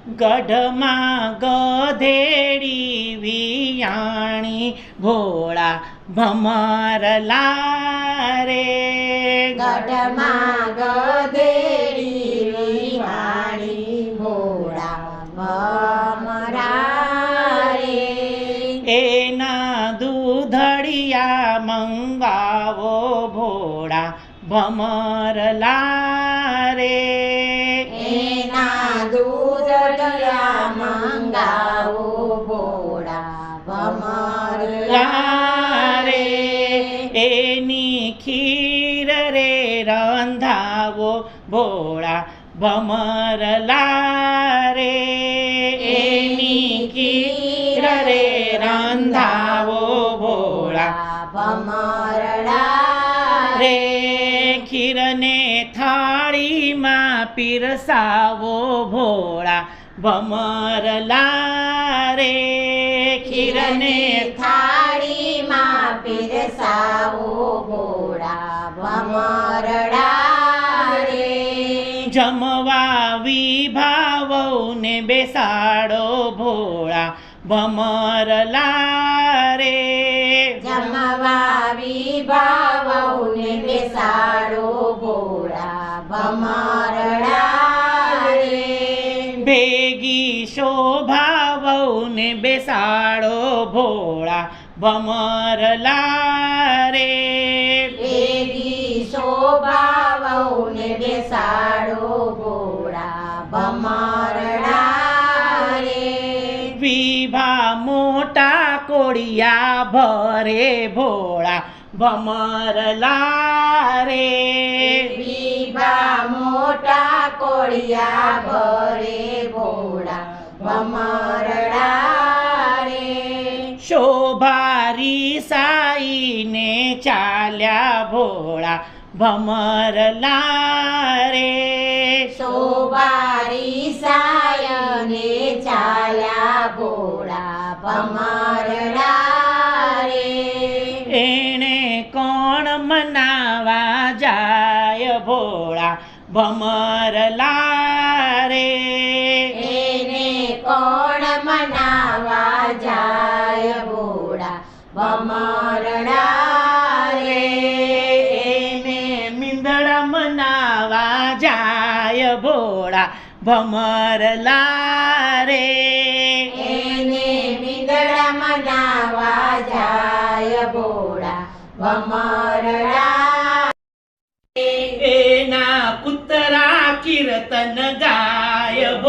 ગઢમાં ગધેડી વિયાણી ભોળા ભમરલા રે ગઢમાં ગધેડી વિયાણી ભોળા ભમરા રે એના દૂધડિયા મંગાવો ભોળા ભમરલા રે એના દૂધડિયા મંગાવો ભોળા ભમરલા રે એની ખીર રે રંધાવો ભોળા ભમરલા રે એની ખીર રે રંધાવો ભોળા ભમરલા રે ખીરને થાળીમાં પીરસાવો ભોળા ભમરલા રે ખીરને થાળીમાં પીરસાવો ભોળા ભમરલા રે જમવા વિભાવને બેસાડો ભોળા ભમરલા રે જમવા વિભાવને બેસાડો ભોળા ભમરલા રે ભેગી શોભાવને બેસાડો ભોળા ભમરલા રે ભેગી શોભાવને બેસાડો ભોળા ભમરલા રે વિભા મોટા કોળિયા ભરે ભોળા ભમરલા રે વિભા મોટા કોળિયા ભરે ભોળા ભમરલા રે શોભારી સાઈને ચાલ્યા ભોળા ભમરલા રે શોભારી સાયને ચાલ્યા ભોળા ભમરલા રે એણે કોણ મનાવા જાય ભોળા ભમરલા રે એને કોણ મનાવા જાય ભોળા ભમરલા રે એને મીંદડા મનાવા જાય ભોળા ભમરલા રે એને મીંદડા મનાવા જાય ભોળા ભમરલા એના કૂતરા કીર્તન ગાય ભોળા